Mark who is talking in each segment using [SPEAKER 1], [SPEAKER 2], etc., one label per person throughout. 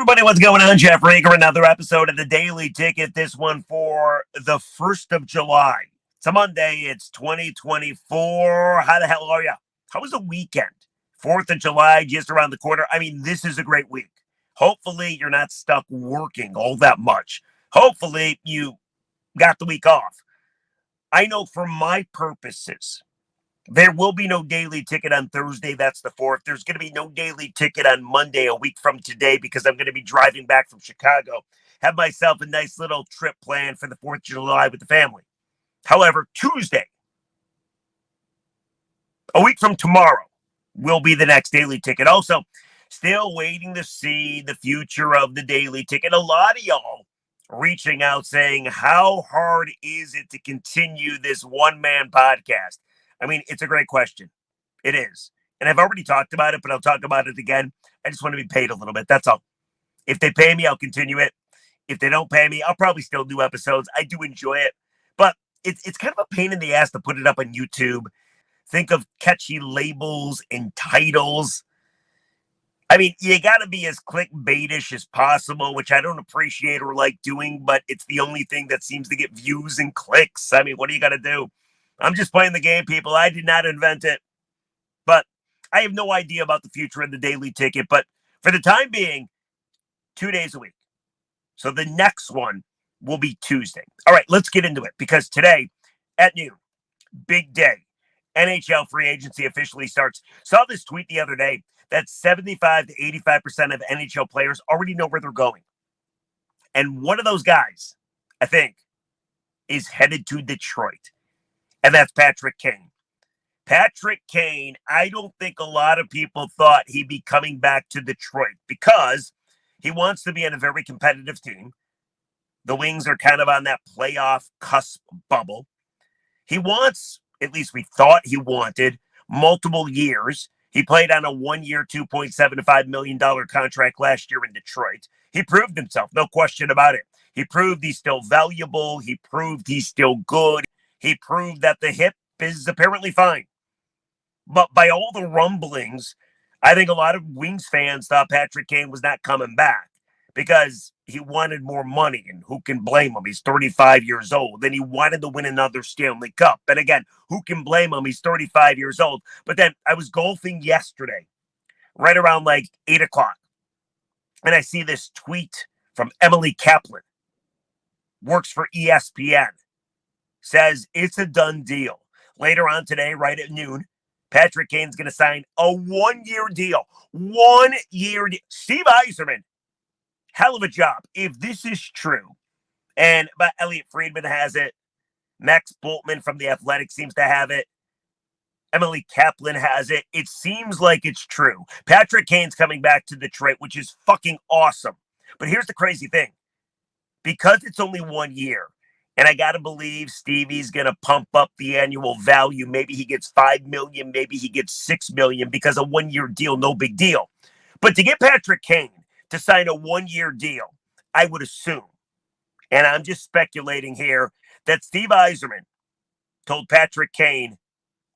[SPEAKER 1] everybody, what's going on? Jeff Rager, another episode of the Daily Ticket. This one for the 1st of July. It's a Monday. It's 2024. How the hell are you? How was the weekend? 4th of July, just around the corner. I mean, this is a great week. Hopefully, you're not stuck working all that much. Hopefully, you got the week off. I know for my purposes, there will be no Daily Ticket on Thursday. That's the 4th. There's going to be no Daily Ticket on Monday, a week from today, because I'm going to be driving back from Chicago. Have myself a nice little trip planned for the 4th of July with the family. However, Tuesday, a week from tomorrow, will be the next Daily Ticket. Also, still waiting to see the future of the Daily Ticket. A lot of y'all reaching out saying, how hard is it to continue this one-man podcast? I mean, it's a great question. It is. And I've already talked about it, but I'll talk about it again. I just want to be paid a little bit. That's all. If they pay me, I'll continue it. If they don't pay me, I'll probably still do episodes. I do enjoy it. But it's kind of a pain in the ass to put it up on YouTube. Think of catchy labels and titles. I mean, you got to be as clickbaitish as possible, which I don't appreciate or like doing, but it's the only thing that seems to get views and clicks. I mean, what do you got to do? I'm just playing the game, people. I did not invent it. But I have no idea about the future of the Daily Ticket. But for the time being, 2 days a week. So the next one will be Tuesday. All right, let's get into it. Because today at noon, big day. NHL free agency officially starts. Saw this tweet the other day that 75 to 85% of NHL players already know where they're going. And one of those guys, I think, is headed to Detroit. And that's Patrick Kane. Patrick Kane, I don't think a lot of people thought he'd be coming back to Detroit because he wants to be in a very competitive team. The Wings are kind of on that playoff cusp bubble. He wants, at least we thought he wanted, multiple years. He played on a 1-year, $2.75 million contract last year in Detroit. He proved himself, no question about it. He proved he's still valuable. He proved he's still good. He proved that the hip is apparently fine. But by all the rumblings, I think a lot of Wings fans thought Patrick Kane was not coming back because he wanted more money. And who can blame him? He's 35 years old. And he wanted to win another Stanley Cup. And again, who can blame him? He's 35 years old. But then I was golfing yesterday, right around like 8 o'clock. And I see this tweet from Emily Kaplan, works for ESPN. Says it's a done deal. Later on today, right at noon, Patrick Kane's going to sign a 1-year deal. 1-year deal. Steve Yzerman, hell of a job. If this is true, but Elliot Friedman has it. Max Bultman from The Athletic seems to have it. Emily Kaplan has it. It seems like it's true. Patrick Kane's coming back to Detroit, which is fucking awesome. But here's the crazy thing. Because it's only 1 year, and I got to believe Stevie's going to pump up the annual value. Maybe he gets $5 million. Maybe he gets $6 million because a 1-year deal, no big deal. But to get Patrick Kane to sign a 1-year deal, I would assume, and I'm just speculating here, that Steve Yzerman told Patrick Kane,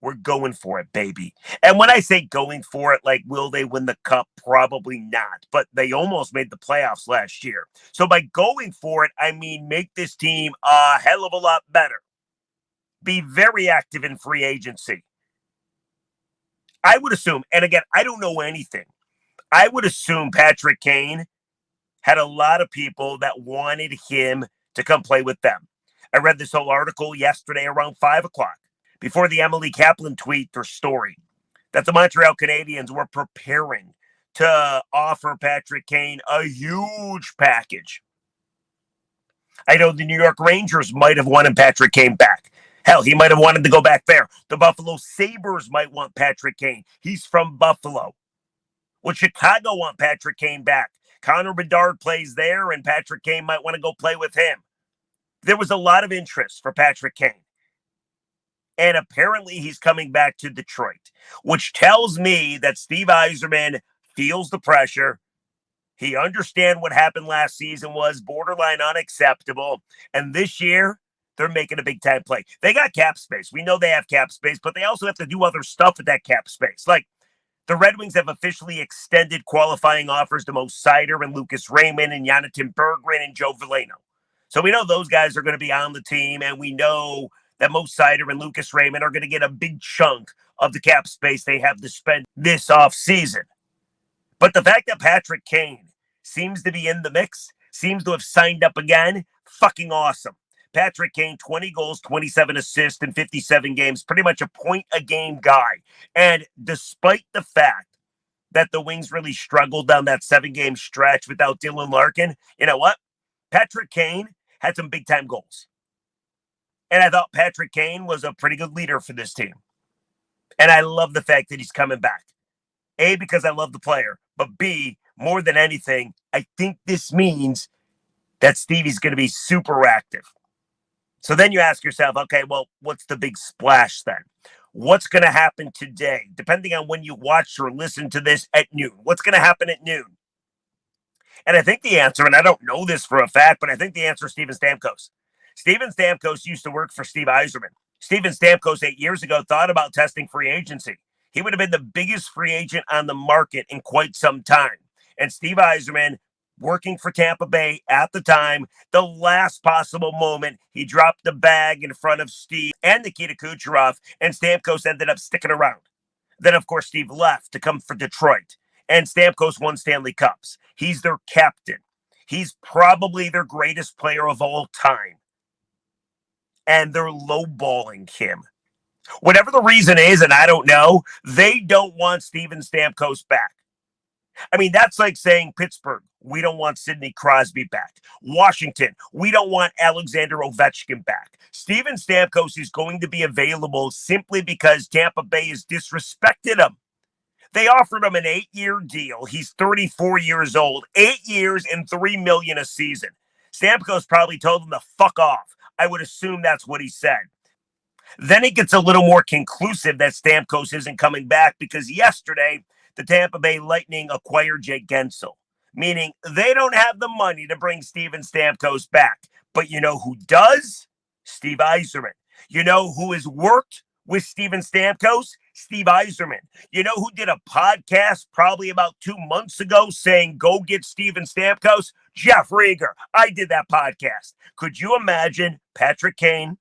[SPEAKER 1] we're going for it, baby. And when I say going for it, like, will they win the cup? Probably not. But they almost made the playoffs last year. So by going for it, I mean make this team a hell of a lot better. Be very active in free agency. I would assume, and again, I don't know anything. I would assume Patrick Kane had a lot of people that wanted him to come play with them. I read this whole article yesterday around 5 o'clock. Before the Emily Kaplan tweet or story, that the Montreal Canadiens were preparing to offer Patrick Kane a huge package. I know the New York Rangers might have wanted Patrick Kane back. Hell, he might have wanted to go back there. The Buffalo Sabres might want Patrick Kane. He's from Buffalo. Would Chicago want Patrick Kane back? Connor Bedard plays there, and Patrick Kane might want to go play with him. There was a lot of interest for Patrick Kane. And apparently he's coming back to Detroit, which tells me that Steve Yzerman feels the pressure. He understands what happened last season was borderline unacceptable. And this year, they're making a big-time play. They got cap space. We know they have cap space, but they also have to do other stuff with that cap space. Like, The Red Wings have officially extended qualifying offers to Mo Seider and Lucas Raymond and Jonathan Berggren and Joe Veleno. So we know those guys are going to be on the team, and we know that Mo Seider and Lucas Raymond are going to get a big chunk of the cap space they have to spend this offseason. But the fact that Patrick Kane seems to be in the mix, seems to have signed up again, fucking awesome. Patrick Kane, 20 goals, 27 assists in 57 games, pretty much a point-a-game guy. And despite the fact that the Wings really struggled down that 7-game stretch without Dylan Larkin, you know what? Patrick Kane had some big-time goals. And I thought Patrick Kane was a pretty good leader for this team. And I love the fact that he's coming back. A, because I love the player. But B, more than anything, I think this means that Stevie's going to be super active. So then you ask yourself, okay, well, what's the big splash then? What's going to happen today? Depending on when you watch or listen to this at noon. What's going to happen at noon? And I think the answer, and I don't know this for a fact, but I think the answer is Steven Stamkos. Steven Stamkos used to work for Steve Yzerman. Steven Stamkos 8 years ago thought about testing free agency. He would have been the biggest free agent on the market in quite some time. And Steve Yzerman, working for Tampa Bay at the time, the last possible moment, he dropped the bag in front of Steve and Nikita Kucherov, and Stamkos ended up sticking around. Then, of course, Steve left to come for Detroit, and Stamkos won Stanley Cups. He's their captain. He's probably their greatest player of all time. And they're lowballing him. Whatever the reason is, and I don't know, they don't want Steven Stamkos back. I mean, that's like saying Pittsburgh, we don't want Sidney Crosby back. Washington, we don't want Alexander Ovechkin back. Steven Stamkos is going to be available simply because Tampa Bay has disrespected him. They offered him an 8-year deal. He's 34 years old, 8 years and $3 million a season. Stamkos probably told him to fuck off. I would assume that's what he said. Then it gets a little more conclusive that Stamkos isn't coming back because yesterday, the Tampa Bay Lightning acquired Jake Gensel, meaning they don't have the money to bring Steven Stamkos back. But you know who does? Steve Yzerman. You know who has worked with Steven Stamkos? Steve Yzerman. You know who did a podcast probably about 2 months ago saying, go get Steven Stamkos? Jeff Rieger. I did that podcast. Could you imagine Patrick Kane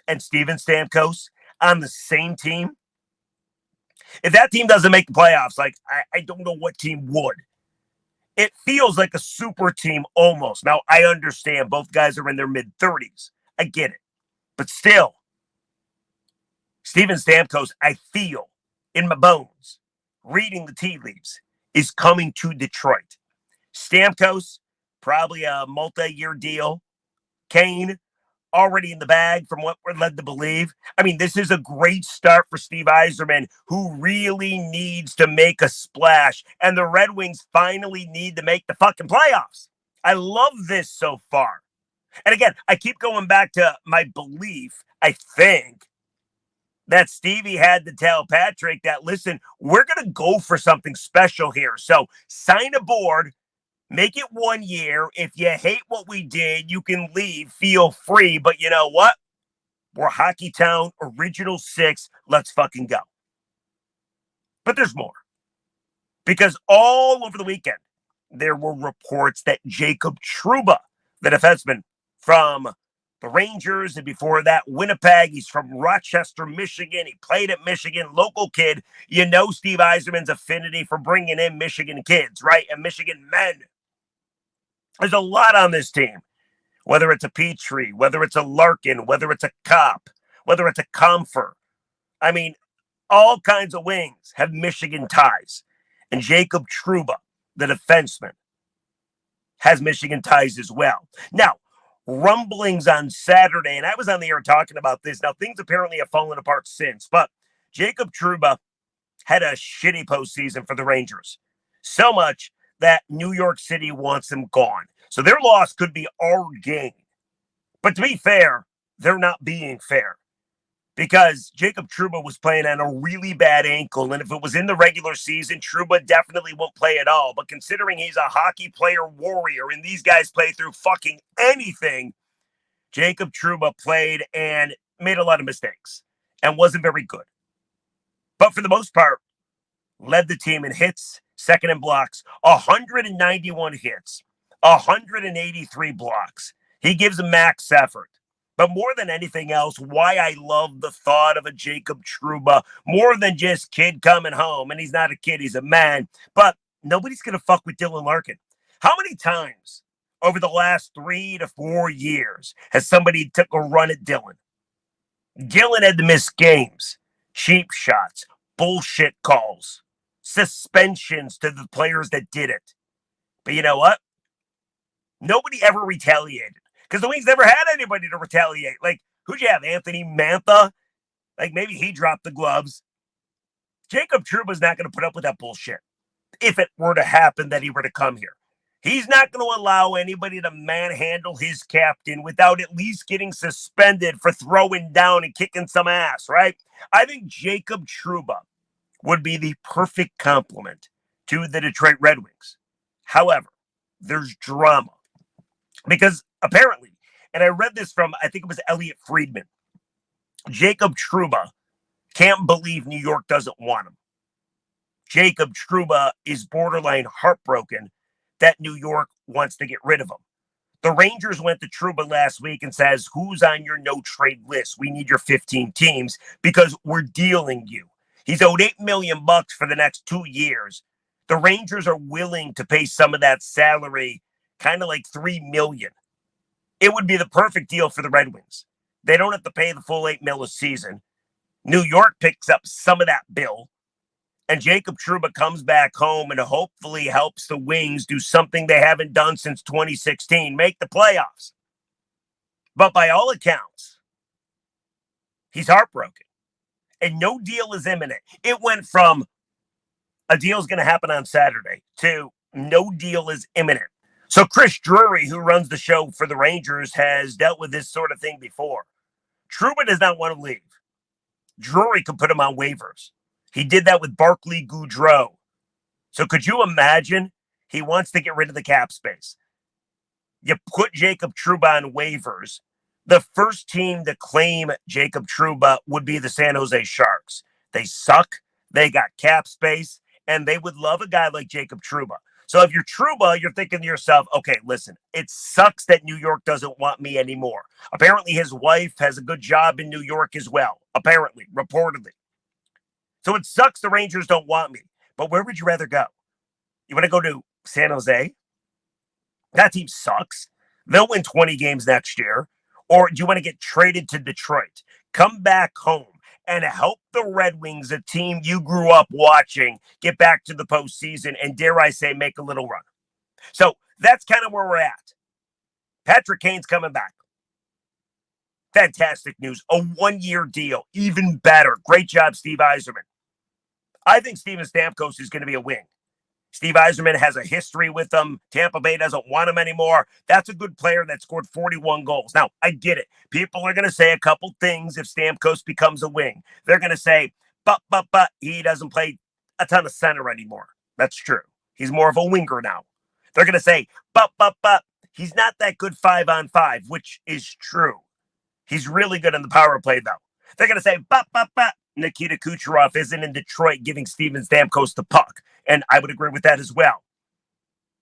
[SPEAKER 1] and Steven Stamkos on the same team? If that team doesn't make the playoffs, like, I don't know what team would. It feels like a super team almost. Now, I understand both guys are in their mid-30s. I get it. But still, Steven Stamkos, I feel in my bones, reading the tea leaves, is coming to Detroit. Stamkos, probably a multi-year deal. Kane, already in the bag from what we're led to believe. I mean, this is a great start for Steve Yzerman, who really needs to make a splash. And the Red Wings finally need to make the fucking playoffs. I love this so far. And again, I keep going back to my belief, I think, that Stevie had to tell Patrick that, listen, we're going to go for something special here. So sign aboard. Make it 1 year. If you hate what we did, you can leave. Feel free. But you know what? We're Hockey Town, Original 6. Let's fucking go. But there's more. Because all over the weekend, there were reports that Jacob Trouba, the defenseman from the Rangers, and before that, Winnipeg. He's from Rochester, Michigan. He played at Michigan, local kid. You know Steve Yzerman's affinity for bringing in Michigan kids, right? And Michigan men. There's a lot on this team, whether it's a Petrie, whether it's a Larkin, whether it's a Kopp, whether it's a Comfer. I mean, all kinds of wings have Michigan ties. And Jacob Trouba, the defenseman, has Michigan ties as well. Now, rumblings on Saturday, and I was on the air talking about this. Now, things apparently have fallen apart since, but Jacob Trouba had a shitty postseason for the Rangers. So much that New York City wants him gone. So their loss could be our gain. But to be fair, they're not being fair. Because Jacob Trouba was playing on a really bad ankle, and if it was in the regular season, Trouba definitely won't play at all. But considering he's a hockey player warrior, and these guys play through fucking anything, Jacob Trouba played and made a lot of mistakes and wasn't very good. But for the most part, led the team in hits, second in blocks, 191 hits, 183 blocks. He gives a max effort. But more than anything else, why I love the thought of a Jacob Trouba, more than just kid coming home, and he's not a kid, he's a man, but nobody's going to fuck with Dylan Larkin. How many times over the last 3 to 4 years has somebody took a run at Dylan? Dylan had to miss games, cheap shots, bullshit calls, suspensions to the players that did it. But you know what? Nobody ever retaliated because the Wings never had anybody to retaliate. Like, who'd you have? Anthony Mantha? Like, maybe he dropped the gloves. Jacob Trouba's not going to put up with that bullshit if it were to happen that he were to come here. He's not going to allow anybody to manhandle his captain without at least getting suspended for throwing down and kicking some ass, right? I think Jacob Trouba would be the perfect complement to the Detroit Red Wings. However, there's drama. Because apparently, and I read this from, I think it was Elliot Friedman, Jacob Trouba can't believe New York doesn't want him. Jacob Trouba is borderline heartbroken that New York wants to get rid of him. The Rangers went to Trouba last week and says, who's on your no-trade list? We need your 15 teams because we're dealing you. He's owed $8 million for the next 2 years. The Rangers are willing to pay some of that salary, kind of like $3 million. It would be the perfect deal for the Red Wings. They don't have to pay the full $8 million a season. New York picks up some of that bill. And Jacob Trouba comes back home and hopefully helps the Wings do something they haven't done since 2016, make the playoffs. But by all accounts, he's heartbroken. And no deal is imminent. It went from a deal's going to happen on Saturday to no deal is imminent. So Chris Drury, who runs the show for the Rangers, has dealt with this sort of thing before. Trouba does not want to leave. Drury could put him on waivers. He did that with Barclay Goodrow. So could you imagine? He wants to get rid of the cap space. You put Jacob Trouba on waivers. The first team to claim Jacob Trouba would be the San Jose Sharks. They suck. They got cap space. And they would love a guy like Jacob Trouba. So if you're Trouba, you're thinking to yourself, okay, listen, it sucks that New York doesn't want me anymore. Apparently his wife has a good job in New York as well. Apparently, reportedly. So it sucks the Rangers don't want me. But where would you rather go? You want to go to San Jose? That team sucks. They'll win 20 games next year. Or do you want to get traded to Detroit? Come back home and help the Red Wings, a team you grew up watching, get back to the postseason and, dare I say, make a little run. So that's kind of where we're at. Patrick Kane's coming back. Fantastic news. A 1-year deal. Even better. Great job, Steve Yzerman. I think Steven Stamkos is going to be a wing. Steve Yzerman has a history with him. Tampa Bay doesn't want him anymore. That's a good player that scored 41 goals. Now, I get it. People are going to say a couple things if Stamkos becomes a wing. They're going to say, but, he doesn't play a ton of center anymore. That's true. He's more of a winger now. They're going to say, but, he's not that good 5-on-5, which is true. He's really good in the power play, though. They're going to say, but, Nikita Kucherov isn't in Detroit giving Steven Stamkos the puck. And I would agree with that as well.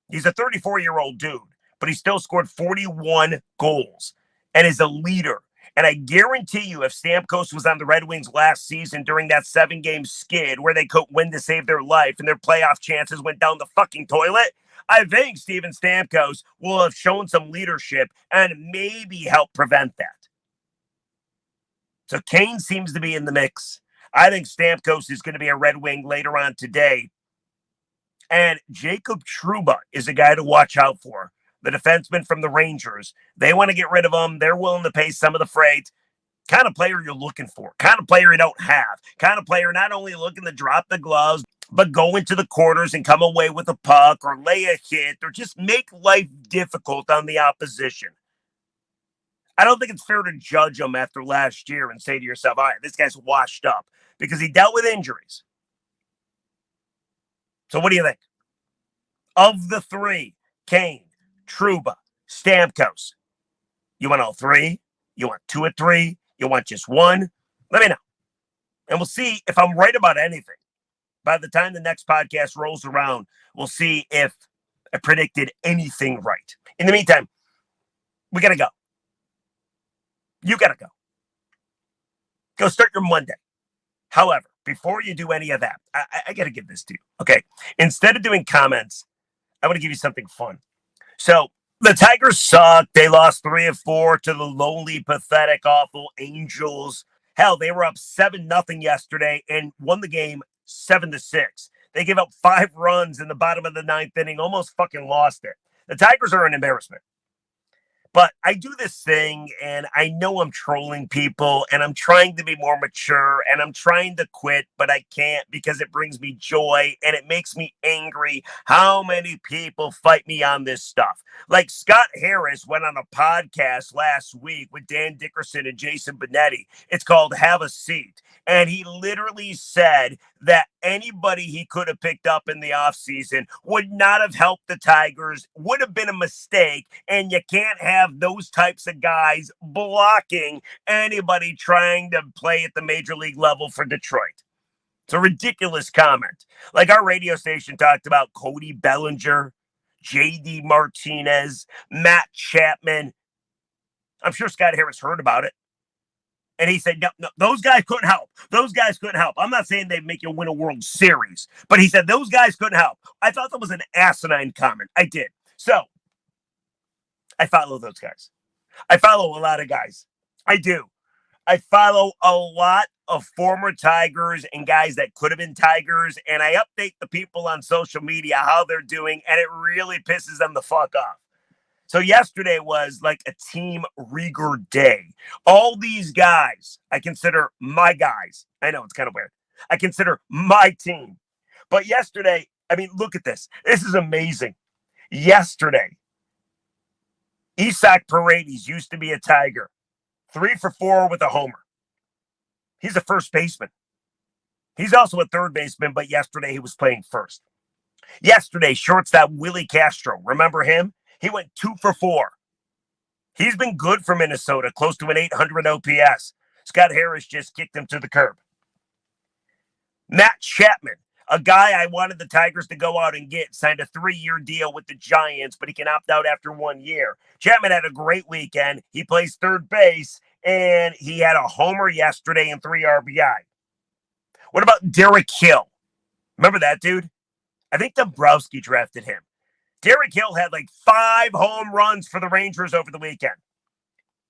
[SPEAKER 1] He's a 34-year-old dude, but he still scored 41 goals and is a leader. And I guarantee you, if Stamkos was on the Red Wings last season during that 7-game skid where they couldn't win to save their life and their playoff chances went down the fucking toilet, I think Steven Stamkos will have shown some leadership and maybe help prevent that. So Kane seems to be in the mix. I think Stamkos is going to be a Red Wing later on today. And Jacob Trouba is a guy to watch out for. The defenseman from the Rangers. They want to get rid of him. They're willing to pay some of the freight. Kind of player you're looking for. Kind of player you don't have. Kind of player not only looking to drop the gloves, but go into the corners and come away with a puck or lay a hit or just make life difficult on the opposition. I don't think it's fair to judge him after last year and say to yourself, all right, this guy's washed up because he dealt with injuries. So what do you think? Of the three, Kane, Trouba, Stamkos, you want all three? You want 2 or 3? You want just one? Let me know. And we'll see if I'm right about anything. By the time the next podcast rolls around, we'll see if I predicted anything right. In the meantime, we got to go. You got to go. Go start your Monday. However, before you do any of that, I got to give this to you. Okay. Instead of doing comments, I want to give you something fun. So the Tigers suck. They lost 3 of 4 to the lowly, pathetic, awful Angels. Hell, they were up 7-0 yesterday and won the game 7-6. They gave up 5 runs in the bottom of the 9th inning, almost fucking lost it. The Tigers are an embarrassment. But I do this thing, and I know I'm trolling people, and I'm trying to be more mature, and I'm trying to quit, but I can't because it brings me joy, and it makes me angry how many people fight me on this stuff. Like Scott Harris went on a podcast last week with Dan Dickerson and Jason Benetti. It's called Have a Seat. And he literally said that anybody he could have picked up in the offseason would not have helped the Tigers, would have been a mistake, and you can't have those types of guys blocking anybody trying to play at the major league level for Detroit. It's a ridiculous comment. Like our radio station talked about Cody Bellinger, JD Martinez, Matt Chapman. I'm sure Scott Harris heard about it. And he said, no, those guys couldn't help. Those guys couldn't help. I'm not saying they'd make you win a World Series, but he said those guys couldn't help. I thought that was an asinine comment. I did. So I follow those guys. I follow a lot of guys. I do. I follow a lot of former Tigers and guys that could have been Tigers, and I update the people on social media how they're doing, and it really pisses them the fuck off. So yesterday was like a Team Rieger day. All these guys, I consider my guys. I know it's kind of weird. I consider my team. But yesterday, I mean, look at this. This is amazing. Yesterday, Isaac Paredes used to be a Tiger. 3 for 4 with a homer. He's a first baseman. He's also a third baseman, but yesterday he was playing first. Yesterday, shortstop Willie Castro. Remember him? He went 2 for 4. He's been good for Minnesota, close to an 800 OPS. Scott Harris just kicked him to the curb. Matt Chapman, a guy I wanted the Tigers to go out and get, signed a 3-year deal with the Giants, but he can opt out after 1 year. Chapman had a great weekend. He plays third base, and he had a homer yesterday and 3 RBI. What about Derek Hill? Remember that dude? I think Dombrowski drafted him. Derek Hill had like 5 home runs for the Rangers over the weekend.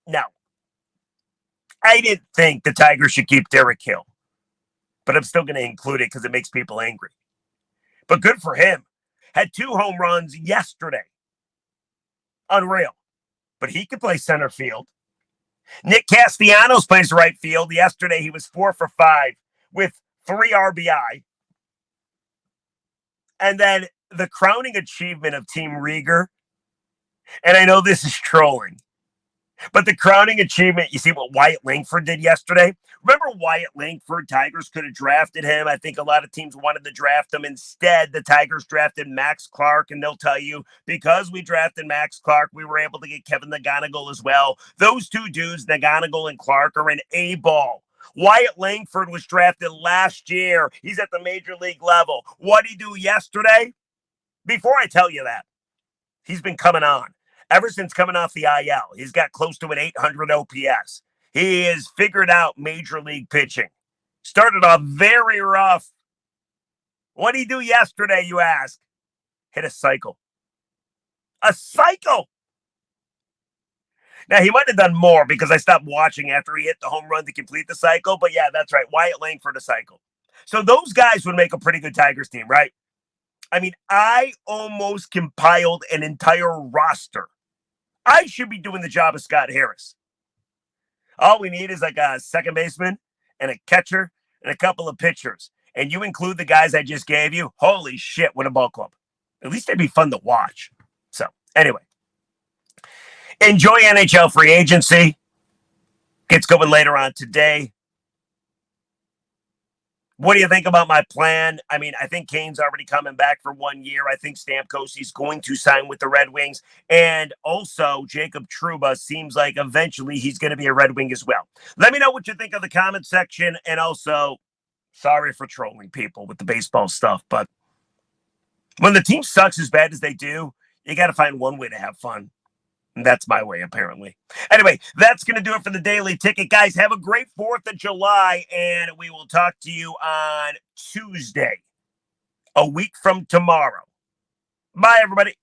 [SPEAKER 1] No. I didn't think the Tigers should keep Derek Hill. But I'm still going to include it because it makes people angry. But good for him. Had 2 home runs yesterday. Unreal. But he could play center field. Nick Castellanos plays right field. Yesterday he was 4 for 5 with 3 RBI. And then the crowning achievement of Team Rieger, and I know this is trolling, but the crowning achievement, you see what Wyatt Langford did yesterday? Remember Wyatt Langford? Tigers could have drafted him. I think a lot of teams wanted to draft him. Instead, the Tigers drafted Max Clark, and they'll tell you, because we drafted Max Clark, we were able to get Kevin McGonigal as well. Those 2 dudes, McGonigal and Clark, are an A-ball. Wyatt Langford was drafted last year. He's at the major league level. What did he do yesterday? Before I tell you that, he's been coming on. Ever since coming off the IL, he's got close to an 800 OPS. He has figured out major league pitching. Started off very rough. What did he do yesterday, you ask? Hit a cycle. A cycle! Now, he might have done more because I stopped watching after he hit the home run to complete the cycle. But yeah, that's right. Wyatt Langford, a cycle. So those guys would make a pretty good Tigers team, right? I mean, I almost compiled an entire roster. I should be doing the job of Scott Harris. All we need is like a second baseman and a catcher and a couple of pitchers. And you include the guys I just gave you. Holy shit, what a ball club. At least they'd be fun to watch. So, anyway. Enjoy NHL free agency. Gets going later on today. What do you think about my plan? I mean, I think Kane's already coming back for 1 year. I think Stamkos is going to sign with the Red Wings. And also, Jacob Trouba seems like eventually he's going to be a Red Wing as well. Let me know what you think of the comment section. And also, Sorry for trolling people with the baseball stuff, but when the team sucks as bad as they do, you got to find one way to have fun. And that's my way, apparently. Anyway, that's going to do it for the Daily Ticket. Guys, have a great 4th of July, and we will talk to you on Tuesday, a week from tomorrow. Bye, everybody.